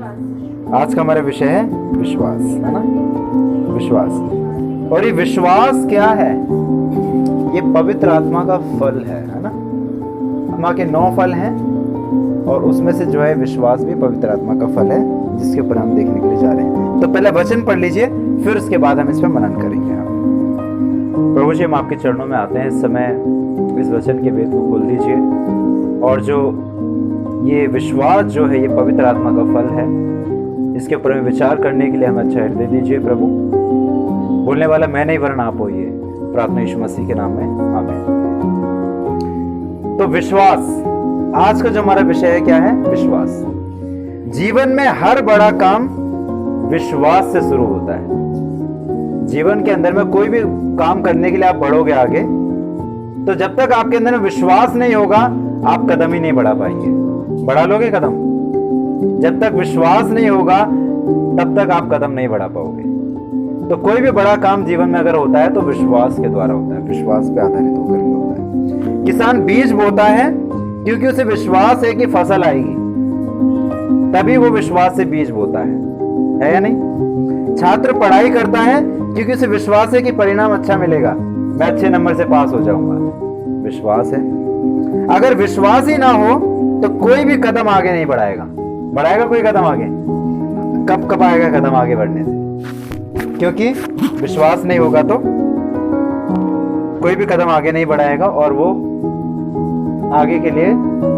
आज का हमारा विषय है विश्वास, है ना। विश्वास, और ये विश्वास क्या है? ये पवित्र आत्मा का फल है ना। आत्मा के 9 फल हैं और उसमें से जो है विश्वास भी पवित्र आत्मा का फल है, जिसके ऊपर हम देखने के लिए जा रहे हैं। तो पहले वचन पढ़ लीजिए, फिर उसके बाद हम इस पर मनन करेंगे। प्रभु जी, हम आपके चरणों में आते हैं इस समय, इस वचन के वेद को खोल दीजिए, और जो ये विश्वास जो है ये पवित्र आत्मा का फल है, इसके ऊपर में विचार करने के लिए हमें अच्छा हृदय दीजिए प्रभु। बोलने वाला मैं नहीं वरन आप होइए, प्रार्थना यीशु मसीह के नाम में, आमीन। तो विश्वास, आज का जो हमारा विषय है क्या है? विश्वास। जीवन में हर बड़ा काम विश्वास से शुरू होता है। जीवन के अंदर में कोई भी काम करने के लिए आप बढ़ोगे आगे, तो जब तक आपके अंदर में विश्वास नहीं होगा आप कदम ही नहीं बढ़ा पाएंगे। बढ़ा लोगे कदम? जब तक विश्वास नहीं होगा तब तक आप कदम नहीं बढ़ा पाओगे। तो कोई भी बड़ा काम जीवन में अगर होता है तो विश्वास के द्वारा होता है, विश्वास पे आधारित होकर के होता है। किसान बीज बोता है क्योंकि उसे विश्वास है कि फसल आएगी, तभी वो विश्वास से बीज बोता है या नहीं? छात्र पढ़ाई करता है क्योंकि उसे विश्वास है कि परिणाम अच्छा मिलेगा, मैं अच्छे नंबर से पास हो जाऊंगा, विश्वास है। अगर विश्वास ही ना हो तो कोई भी कदम आगे नहीं बढ़ाएगा। बढ़ाएगा कोई कदम आगे? कब आएगा कदम आगे बढ़ने से? क्योंकि विश्वास नहीं होगा तो कोई भी कदम आगे नहीं बढ़ाएगा, और वो आगे के लिए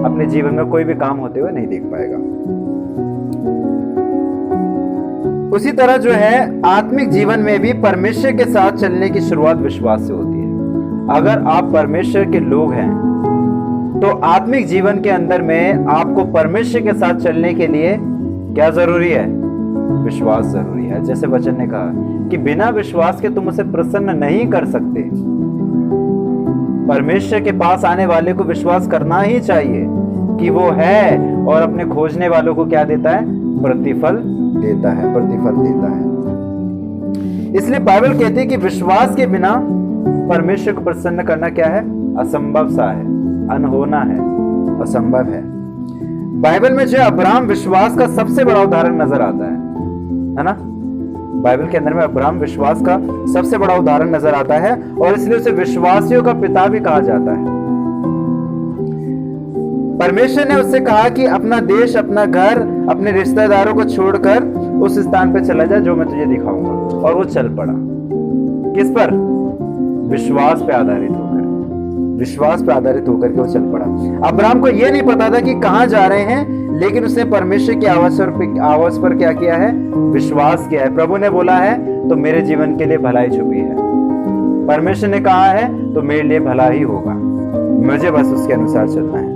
अपने जीवन में कोई भी काम होते हुए नहीं देख पाएगा। उसी तरह जो है आत्मिक जीवन में भी परमेश्वर के साथ चलने की शुरुआत विश्वास से होती है। अगर आप परमेश्वर के लोग हैं तो आत्मिक जीवन के अंदर में आपको परमेश्वर के साथ चलने के लिए क्या जरूरी है? विश्वास जरूरी है। जैसे वचन ने कहा कि बिना विश्वास के तुम उसे प्रसन्न नहीं कर सकते। परमेश्वर के पास आने वाले को विश्वास करना ही चाहिए कि वो है, और अपने खोजने वालों को क्या देता है? प्रतिफल देता है, प्रतिफल देता है। इसलिए बाइबल कहती है कि विश्वास के बिना परमेश्वर को प्रसन्न करना क्या है? असंभव सा है, अनहोना है, असंभव है। बाइबल में जो अब्राहम विश्वास का सबसे बड़ा उदाहरण नजर आता है ना। बाइबल के अंदर में अब्राहम विश्वास का सबसे बड़ा उदाहरण नजर आता है, और इसलिए उसे विश्वासियों का पिता भी कहा जाता है। परमेश्वर ने उससे कहा कि अपना देश, अपना घर, अपने रिश्तेदारों को छोड़कर उस स्थान पर चला जा जो मैं तुझे दिखाऊंगा, और वो चल पड़ा। किस पर? विश्वास पे आधारित होकर, विश्वास पर आधारित होकर के वो चल पड़ा। अब्राहम को यह नहीं पता था कि कहां जा रहे हैं, लेकिन उसने परमेश्वर की आवाज पर क्या किया है? विश्वास किया है। प्रभु ने बोला है तो मेरे जीवन के लिए भलाई छुपी है, परमेश्वर ने कहा है तो मेरे लिए भला ही होगा, मुझे बस उसके अनुसार चलना है।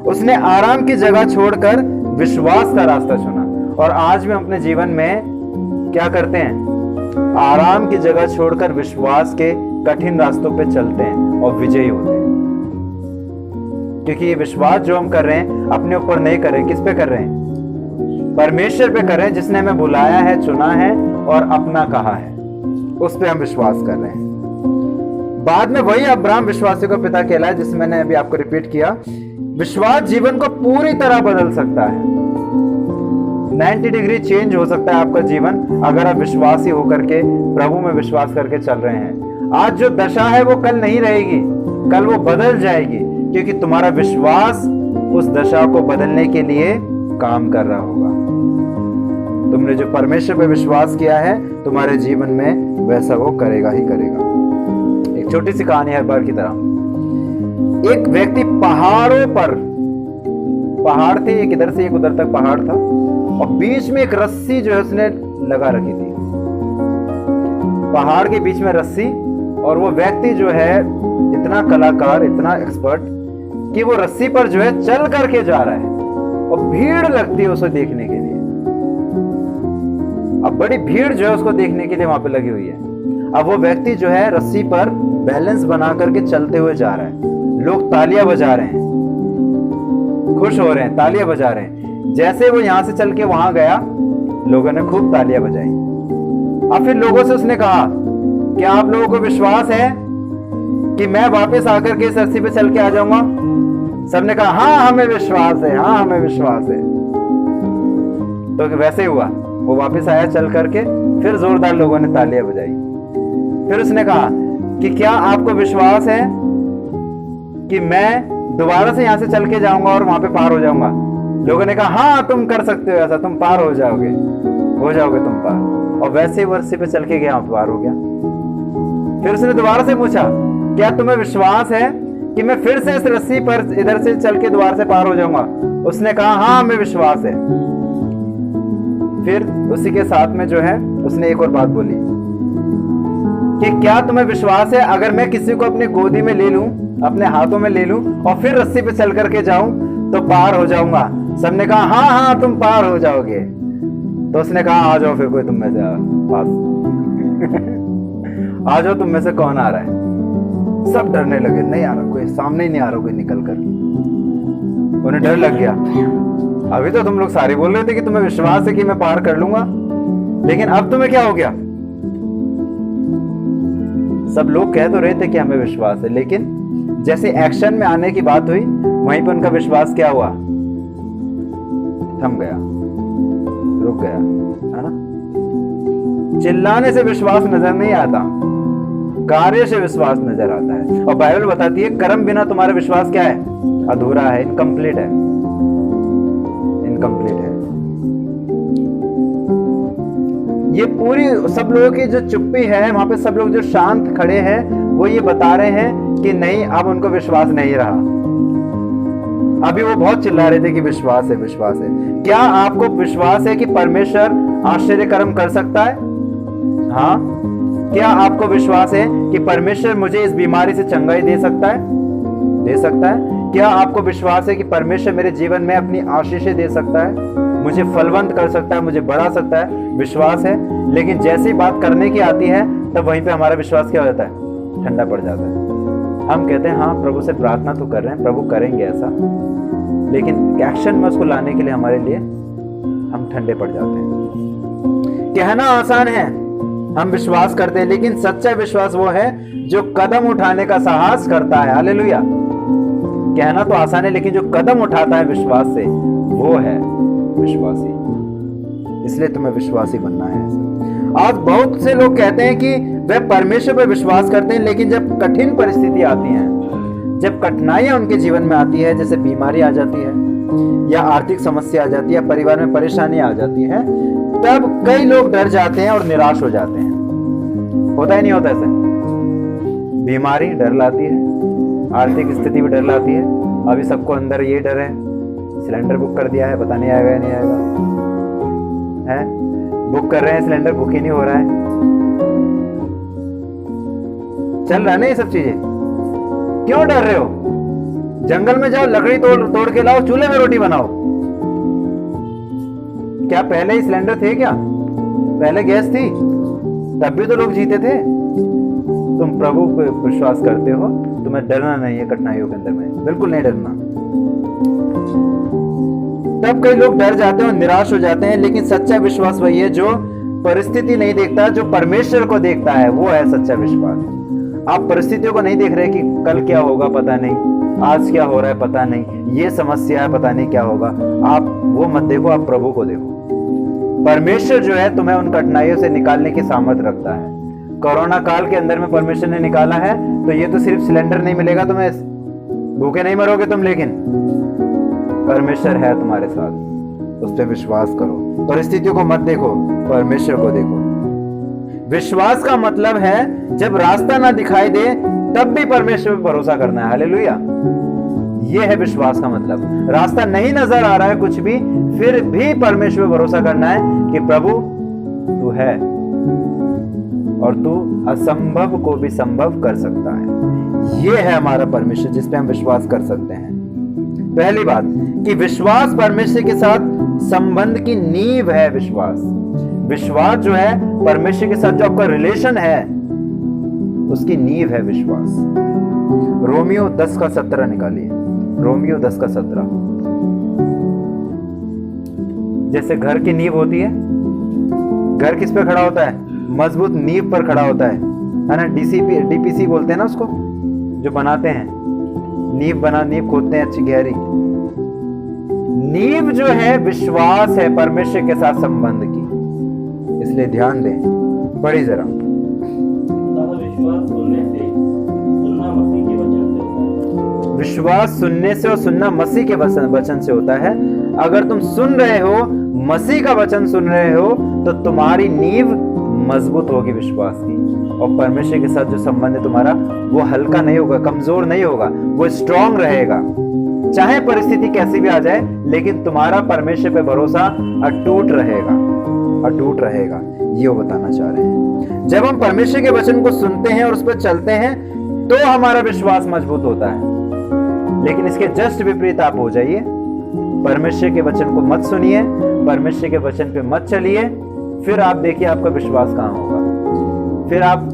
उसने आराम की जगह छोड़कर विश्वास का रास्ता चुना, और आज में अपने जीवन में क्या करते हैं? आराम की जगह छोड़कर विश्वास के कठिन रास्तों पे चलते हैं और विजयी होते हैं। क्योंकि ये विश्वास जो हम कर रहे हैं अपने ऊपर नहीं कर रहे, किस पे कर रहे हैं? परमेश्वर पे कर रहे हैं, जिसने हमें बुलाया है, चुना है और अपना कहा है, उस पे हम विश्वास कर रहे हैं। बाद में वही अब्राहम विश्वासियों का पिता कहलाया, जिसे मैंने अभी आपको रिपीट किया। विश्वास जीवन को पूरी तरह बदल सकता है। 90 डिग्री चेंज हो सकता है आपका जीवन, अगर आप विश्वासी होकर के, प्रभु में विश्वास करके चल रहे हैं। आज जो दशा है वो कल नहीं रहेगी, कल वो बदल जाएगी, क्योंकि तुम्हारा विश्वास उस दशा को बदलने के लिए काम कर रहा होगा। तुमने जो परमेश्वर पे विश्वास किया है, तुम्हारे जीवन में वैसा वो करेगा ही करेगा। एक छोटी सी कहानी हर बार की तरह। एक व्यक्ति पहाड़ों पर, पहाड़ थे, एक इधर से एक उधर तक पहाड़ था, और बीच में एक रस्सी जो है उसने लगा रखी थी, पहाड़ के बीच में रस्सी। और वो व्यक्ति जो है इतना कलाकार, इतना एक्सपर्ट कि वो रस्सी पर जो है चल करके जा रहा है, और भीड़ लगती है उसे देखने के लिए। अब बड़ी भीड़ जो है उसको देखने के लिए वहां पे लगी हुई है। अब वो व्यक्ति जो है रस्सी पर बैलेंस बना करके चलते हुए जा रहा है। लोग तालियां बजा रहे हैं, खुश हो रहे हैं, तालियां बजा रहे हैं। जैसे वो यहां से चल के वहां गया, लोगों ने खूब तालियां बजाई। अब फिर लोगों से उसने कहा, क्या आप लोगों को विश्वास है कि मैं वापस आकर के इस रस्सी पे चल के आ जाऊंगा? सबने कहा हाँ हमें विश्वास है, हाँ हमें विश्वास है। तो वैसे ही हुआ, वो वापस आया चल करके, फिर जोरदार लोगों ने तालियां बजाई। फिर उसने कहा कि क्या आपको विश्वास है कि मैं दोबारा से यहाँ से चल के जाऊंगा और वहां पे पार हो जाऊंगा? लोगों ने कहा हाँ तुम कर सकते हो ऐसा, तुम पार हो जाओगे तुम पार। और वैसे ही वो रस्सी पे चल के गया, पार हो गया। फिर उसने दोबारा से पूछा क्या तुम्हें विश्वास है कि मैं फिर से इस रस्सी पर इधर से चल के दोबारा से पार हो जाऊंगा? उसने कहा हाँ हमें विश्वास है। फिर उसी के साथ में जो है उसने एक और बात बोली कि क्या तुम्हें विश्वास है अगर मैं किसी को अपनी गोदी में ले लूं, अपने हाथों में ले लूं और फिर रस्सी पे चल करके जाऊं तो पार हो जाऊंगा? सबने कहा हाँ हाँ तुम पार हो जाओगे। तो उसने कहा आ जाओ फिर, कोई तुम में से पास आ जाओ, तुम में से कौन आ रहा है? सब डरने लगे, नहीं आ रहा कोई, सामने ही नहीं आ रहा कोई निकल कर। उन्हें डर लग गया। अभी तो तुम लोग सारे बोल रहे थे कि तुम्हें विश्वास है कि मैं पार कर लूंगा, लेकिन अब तुम्हें क्या हो गया? सब लोग कह तो रहे थे कि हमें विश्वास है, लेकिन जैसे एक्शन में आने की बात हुई वहीं पर उनका विश्वास क्या हुआ? थम गया, रुक गया, है ना? चिल्लाने से विश्वास नजर नहीं आता, कार्य से विश्वास नजर आता है। और बाइबल बताती है कर्म बिना तुम्हारा विश्वास क्या है? अधूरा है, इनकम्प्लीट है, इनकम्प्लीट है। ये पूरी सब लोगों की जो चुप्पी है, वहां पे सब लोग जो शांत खड़े हैं वो ये बता रहे हैं कि नहीं, अब उनको विश्वास नहीं रहा। अभी वो बहुत चिल्ला रहे थे कि विश्वास है, विश्वास है। क्या आपको विश्वास है कि परमेश्वर आश्चर्य कर्म कर सकता है? हाँ। क्या आपको विश्वास है कि परमेश्वर मुझे इस बीमारी से चंगाई दे सकता है? दे सकता है। क्या आपको विश्वास है कि परमेश्वर मेरे जीवन में अपनी आशीषें दे सकता है, मुझे फलवंत कर सकता है, मुझे बढ़ा सकता है? विश्वास है। लेकिन जैसे ही बात करने की आती है तब वहीं पे हमारा विश्वास क्या हो जाता है? ठंडा पड़ जाता है। हम कहते हैं हाँ प्रभु से प्रार्थना तो कर रहे हैं, प्रभु करेंगे ऐसा, लेकिन एक्शन में उसको लाने के लिए हमारे लिए हम ठंडे पड़ जाते हैं। कहना आसान है, हम विश्वास करते हैं, लेकिन सच्चा विश्वास वो है जो कदम उठाने का साहस करता है। हालेलुया। कहना तो आसान है, लेकिन जो कदम उठाता है विश्वास से वो है विश्वासी। इसलिए तुम्हें विश्वासी बनना है। आज बहुत से लोग कहते हैं कि वे परमेश्वर पर विश्वास करते हैं, लेकिन जब कठिन परिस्थिति आती है, जब कठिनाइयां उनके जीवन में आती है, जैसे बीमारी आ जाती है या आर्थिक समस्या आ जाती है, परिवार में परेशानी आ जाती है, तब कई लोग डर जाते हैं और निराश हो जाते हैं। होता ही नहीं होता ऐसे? बीमारी डर लाती है, आर्थिक स्थिति भी डर लाती है। अभी सबको अंदर ये डर है, सिलेंडर बुक कर दिया है, पता नहीं आएगा या नहीं आएगा, है? बुक कर रहे हैं सिलेंडर, बुक ही नहीं हो रहा है। चल रहा है ना ये सब चीजें। क्यों डर रहे हो? जंगल में जाओ, लकड़ी तोड़ के लाओ, चूल्हे में रोटी बनाओ। क्या पहले ही सिलेंडर थे? क्या पहले गैस थी? तब भी तो लोग जीते थे। तुम प्रभु पे विश्वास करते हो, तुम्हें डरना नहीं है कठिनाइयों के अंदर में, बिल्कुल नहीं डरना। तब कई लोग डर जाते हैं और निराश हो जाते हैं, लेकिन सच्चा विश्वास वही है जो परिस्थिति नहीं देखता, जो परमेश्वर को देखता है, वो है सच्चा विश्वास। आप परिस्थितियों को नहीं देख रहे कि कल क्या होगा पता नहीं, आज क्या हो रहा है पता नहीं, ये समस्या है पता नहीं क्या होगा। आप वो मत देखो, आप प्रभु को देखो। परमेश्वर जो है तुम्हें उन कठिनाइयों से निकालने की सामर्थ रखता है। कोरोना काल के अंदर में परमेश्वर ने निकाला है, तो ये तो सिर्फ सिलेंडर नहीं मिलेगा तुम्हें, भूखे नहीं मरोगे तुम, लेकिन परमेश्वर है तुम्हारे साथ, उस पर विश्वास करो। परिस्थितियों को मत देखो, परमेश्वर को देखो। विश्वास का मतलब है जब रास्ता ना दिखाई दे तब भी परमेश्वर पर भरोसा करना है। हालेलुया। यह है विश्वास का मतलब। रास्ता नहीं नजर आ रहा है कुछ भी, फिर भी परमेश्वर पर भरोसा करना है कि प्रभु तू है और तू असंभव को भी संभव कर सकता है। यह है हमारा परमेश्वर जिस पे हम विश्वास कर सकते हैं। पहली बात कि विश्वास परमेश्वर के साथ संबंध की नींव है। विश्वास जो है परमेश्वर के साथ जो आपका रिलेशन है उसकी नींव है विश्वास। रोमियो 10:17 निकालिए। रोमियो 10:17। जैसे घर की नींव होती है, घर किस पे खड़ा होता है? मजबूत नींव पर खड़ा होता है ना? डीपीसी बोलते हैं ना उसको, जो बनाते हैं नींव खोदते हैं अच्छी गहरी। नींव जो है विश्वास है परमेश्वर के साथ संबंध की, इसलिए ध्यान दें। पढ़िए जरा। विश्वास सुनने से और सुनना मसीह के वचन से होता है। अगर तुम सुन रहे हो, मसीह का वचन सुन रहे हो, तो तुम्हारी नींव मजबूत होगी विश्वास की, और परमेश्वर के साथ जो संबंध है तुम्हारा वो हल्का नहीं होगा, कमजोर नहीं होगा, वो स्ट्रांग रहेगा। चाहे परिस्थिति कैसी भी आ जाए, लेकिन तुम्हारा परमेश्वर पे भरोसा अटूट रहेगा, अटूट रहेगा। ये वो बताना चाह रहे हैं। जब हम परमेश्वर के वचन को सुनते हैं और उस पर चलते हैं तो हमारा विश्वास मजबूत होता है। लेकिन इसके जस्ट विपरीत आप हो जाइए, परमेश्वर के वचन को मत सुनिए, परमेश्वर के वचन पे मत चलिए, फिर आप देखिए आपका विश्वास कहां होगा। फिर आप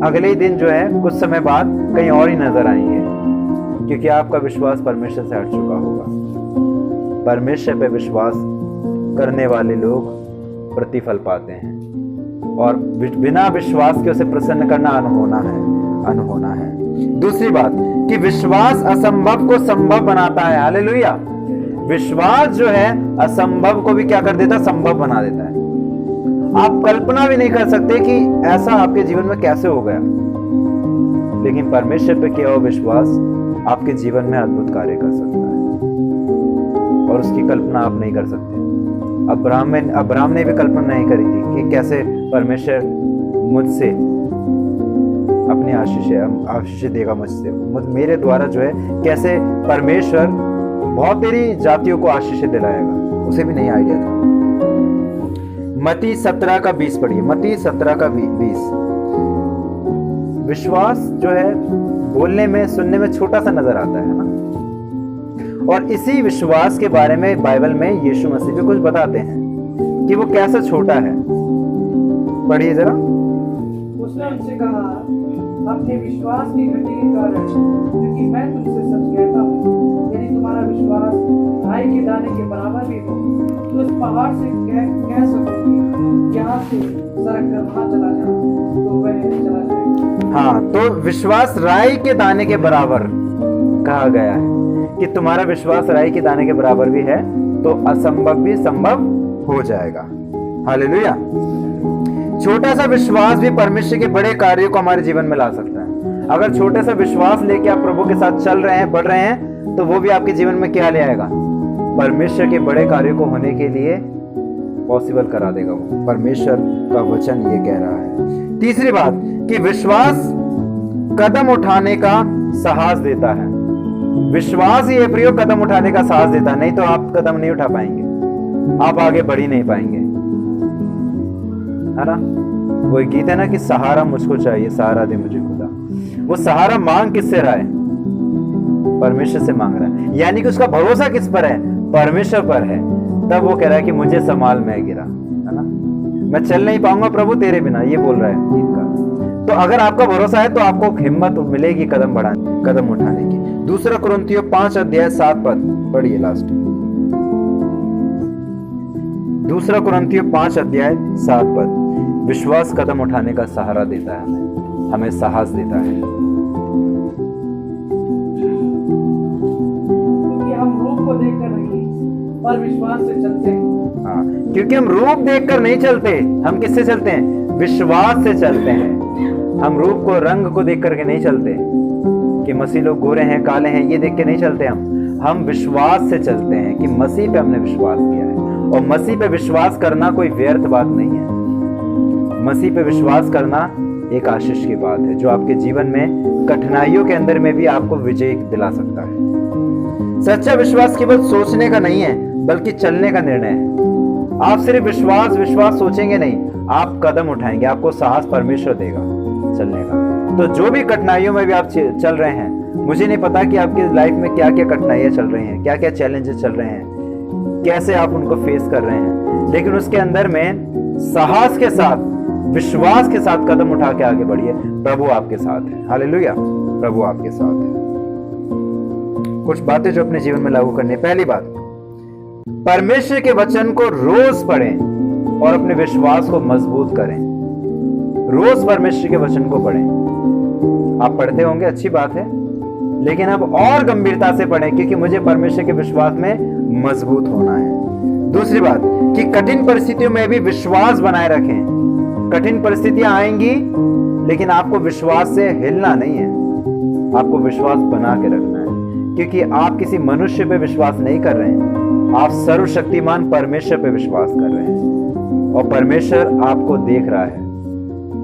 अगले ही दिन जो है कुछ समय बाद कहीं और ही नजर आएंगे, क्योंकि आपका विश्वास परमेश्वर से हट चुका होगा। परमेश्वर पे विश्वास करने वाले लोग प्रतिफल पाते हैं, और बिना विश्वास के उसे प्रसन्न करना अनहोना है, अनहोना है। दूसरी बात कि विश्वास असंभव को संभव बनाता है। हालेलुया। विश्वास जो है असंभव को भी क्या कर देता है? संभव बना देता है। आप कल्पना भी नहीं कर सकते कि ऐसा आपके जीवन में कैसे हो गया, लेकिन परमेश्वर पे किया हुआ विश्वास आपके जीवन में अद्भुत कार्य कर सकता है, और उसकी कल्पना आप नहीं कर सकते। अब्राहम ने भी कल्पना नहीं करी थी कि कैसे परमेश्वर मुझसे अपनी आशीष देगा, मुझसे मेरे द्वारा जो है कैसे परमेश्वर बहुत तेरी जातियों को आशीष दिलाएगा, उसे भी नहीं आइडिया था। मत्ती 17 का 20 पढ़िए। मत्ती 17 का 20। विश्वास जो है बोलने में, सुनने में छोटा सा नजर आता है ना, और इसी विश्वास के बारे में बाइबल में यीशु मसीह भी कुछ बताते हैं कि वो कैसा छोटा है। पढ़िए जरा। उसने उनसे कहा, अपने विश्वास की घटी के कारण, क्योंकि मैं तुमसे सच कहता हूँ, यदि तुम्हारा विश्वास राई के दाने के बराबर भी हो, तो इस पहाड़ से कह सकोगे यहाँ से सरक कर वहां चला जा, तो वह चला जाएगा। हाँ, तो विश्वास राई के दाने के बराबर कहा गया है कि तुम्हारा विश्वास राई के दाने के बराबर भी है, तो असंभव भी संभव हो जाएगा। हालेलुया। छोटा सा विश्वास भी परमेश्वर के बड़े कार्यों को हमारे जीवन में ला सकता है। अगर छोटे सा विश्वास लेके आप प्रभु के साथ चल रहे हैं, बढ़ रहे हैं, तो वो भी आपके जीवन में क्या ले आएगा? परमेश्वर के बड़े कार्यों को होने के लिए पॉसिबल करा देगा। वो परमेश्वर का वचन ये कह रहा है। तीसरी बात कि विश्वास कदम उठाने का साहस देता है। विश्वास ही प्रियो कदम उठाने का साहस देता है, नहीं तो आप कदम नहीं उठा पाएंगे, आप आगे बढ़ ही नहीं पाएंगे, है ना। वो गीत है ना कि सहारा मुझको चाहिए, सहारा दे मुझे खुदा। वो सहारा मांग किससे रहा है? परमेश्वर से मांग रहा है, यानी कि उसका भरोसा किस पर है? परमेश्वर पर है। तब वो कह रहा है कि मुझे संभाल, मैं गिरा, है ना, मैं चल नहीं पाऊंगा प्रभु तेरे बिना, ये बोल रहा है गीत का। तो अगर आपका भरोसा है तो आपको हिम्मत मिलेगी कदम बढ़ाने, कदम उठाने की। 2 कुरिन्थियों 5 अध्याय 7 पद पढ़िए लास्ट। 2 कुरिन्थियों 5 अध्याय 7 पद। विश्वास कदम उठाने का सहारा देता है, हमें साहस देता है। क्योंकि हम रूप को देखकर नहीं पर विश्वास से चलते हैं। हाँ, क्योंकि हम रूप देखकर नहीं चलते, हम किससे चलते हैं? विश्वास से चलते हैं। हम रूप को, रंग को देख करके नहीं चलते कि मसीह लोग गोरे हैं, काले हैं, ये देख के नहीं चलते। हम विश्वास से चलते हैं कि मसीह पे हमने विश्वास किया है, और मसीह पे विश्वास करना कोई व्यर्थ बात नहीं है। मसीह पे विश्वास करना एक आशीष की बात है, जो आपके जीवन में कठिनाइयों के अंदर में भी आपको विजय दिला सकता है। सच्चा विश्वास केवल सोचने का नहीं है, बल्कि चलने का निर्णय है। आप सिर्फ विश्वास सोचेंगे नहीं, आप कदम उठाएंगे, आपको साहस परमेश्वर देगा चलने का। तो जो भी कठिनाइयों में भी आप चल रहे हैं, मुझे नहीं पता कि आपकी लाइफ में क्या क्या कठिनाइयां चल रही हैं, क्या क्या चैलेंजेस चल रहे हैं, कैसे आप उनको फेस कर रहे हैं, लेकिन उसके अंदर में साहस के साथ, विश्वास के साथ कदम उठा के आगे बढ़िए। प्रभु आपके साथ है। हालेलुया। प्रभु आपके साथ है। कुछ बातें जो अपने जीवन में लागू करनी है। पहली बात, परमेश्वर के वचन को रोज पढ़ें और अपने विश्वास को मजबूत करें। रोज परमेश्वर के वचन को पढ़ें। आप पढ़ते होंगे, अच्छी बात है, लेकिन अब और गंभीरता से पढ़ें, क्योंकि मुझे परमेश्वर के विश्वास में मजबूत होना है। दूसरी बात कि कठिन परिस्थितियों में भी विश्वास बनाए रखें। कठिन परिस्थितियां आएंगी, लेकिन आपको विश्वास से हिलना नहीं है, आपको विश्वास बना के रखना है, क्योंकि आप किसी मनुष्य पे विश्वास नहीं कर रहे हैं, आप सर्वशक्तिमान परमेश्वर पे विश्वास कर रहे हैं और परमेश्वर आपको देख रहा है।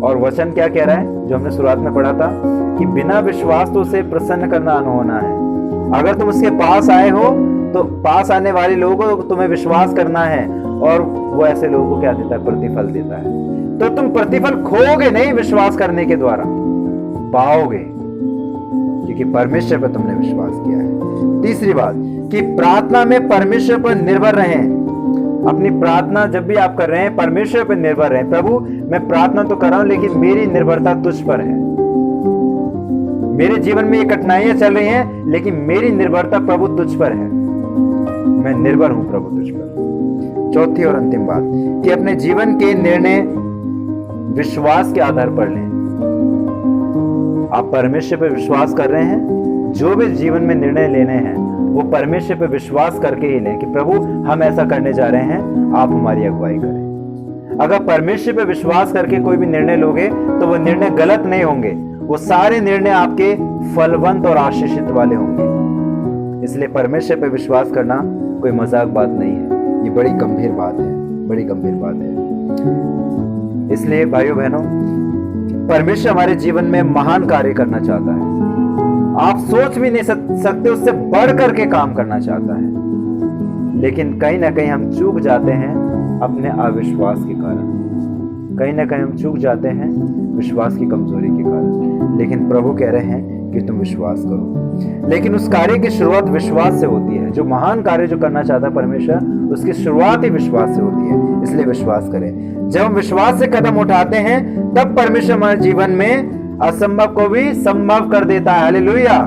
और वचन क्या कह रहा है, जो हमने शुरुआत में पढ़ा था कि बिना विश्वास तो उसे प्रसन्न करना अनहोना है। अगर तुम उसके पास आए हो तो पास आने वाले लोगों को तुम्हें विश्वास करना है, और वो ऐसे लोगों को क्या देता है, प्रतिफल देता है। तो तुम प्रतिफल खोओगे नहीं, विश्वास करने के द्वारा पाओगे, क्योंकि परमेश्वर पर तुमने विश्वास किया है। तीसरी बात कि प्रार्थना में परमेश्वर पर निर्भर रहें। अपनी प्रार्थना जब भी आप कर रहे हैं, परमेश्वर पर निर्भर रहें। प्रभु मैं प्रार्थना तो कर रहा हूं, लेकिन मेरी निर्भरता तुझ पर है। मेरे जीवन में ये कठिनाइयां चल रही हैं, लेकिन मेरी निर्भरता प्रभु तुझ पर है, मैं निर्भर हूं प्रभु तुझ पर। चौथी और अंतिम बात कि अपने जीवन के निर्णय विश्वास के आधार पर लें। आप परमेश्वर पर विश्वास कर रहे हैं, जो भी जीवन में निर्णय लेने हैं वो परमेश्वर पर विश्वास करके ही लें कि प्रभु हम ऐसा करने जा रहे हैं, आप हमारी अगुवाई करें। अगर परमेश्वर पर विश्वास करके कोई भी निर्णय लोगे तो वो निर्णय गलत नहीं होंगे, वो सारे निर्णय आपके फलवंत और आशीषित वाले होंगे। इसलिए परमेश्वर पर विश्वास करना कोई मजाक बात नहीं है, ये बड़ी गंभीर बात है, बड़ी गंभीर बात है। इसलिए भाइयों बहनों, परमेश्वर हमारे जीवन में महान कार्य करना चाहता है। आप सोच भी नहीं सकते, उससे बढ़ करके काम करना चाहता है, लेकिन कहीं ना कहीं हम चूक जाते हैं अपने अविश्वास के कारण। कहीं ना कहीं हम चूक जाते हैं विश्वास की कमजोरी के कारण। लेकिन प्रभु कह रहे हैं कि तुम विश्वास करो। लेकिन उस कार्य की शुरुआत विश्वास से होती है। जो महान कार्य जो करना चाहता है परमेश्वर, उसकी शुरुआत ही विश्वास से होती है। इसलिए विश्वास करें। जब हम विश्वास से कदम उठाते हैं, तब परमेश्वर हमारे जीवन में असंभव को भी संभव कर देता है। हालेलुया।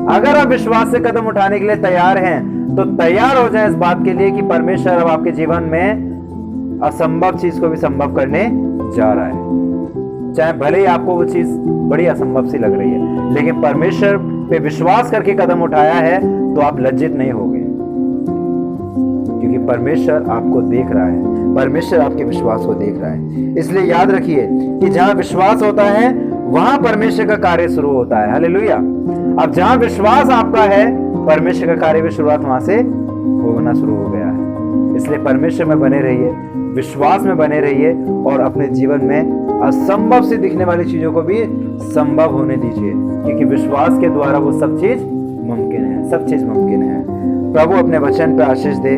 अगर आप विश्वास से कदम उठाने के लिए तैयार हैं, तो तैयार हो जाएं इस बात के लिए कि परमेश्वर अब आपके जीवन में असंभव चीज को भी संभव करने जा रहा है। चाहे भले ही आपको वो चीज बड़ी असंभव सी लग रही है, लेकिन परमेश्वर पे विश्वास करके कदम उठाया है तो आप लज्जित नहीं होगे, क्योंकि परमेश्वर आपको देख रहा है, परमेश्वर आपके विश्वास को देख रहा है। इसलिए याद रखिए कि जहां विश्वास होता है वहां परमेश्वर का कार्य शुरू होता है। हालेलुया। अब जहां विश्वास आपका है, परमेश्वर का कार्य भी शुरुआत वहां से होना शुरू हो गया है। इसलिए परमेश्वर में बने रहिए, विश्वास में बने रहिए, और अपने जीवन में असंभव से दिखने वाली चीजों को भी संभव होने दीजिए, क्योंकि विश्वास के द्वारा वो सब चीज मुमकिन है, सब चीज मुमकिन है। प्रभु अपने वचन पर आशीष दे।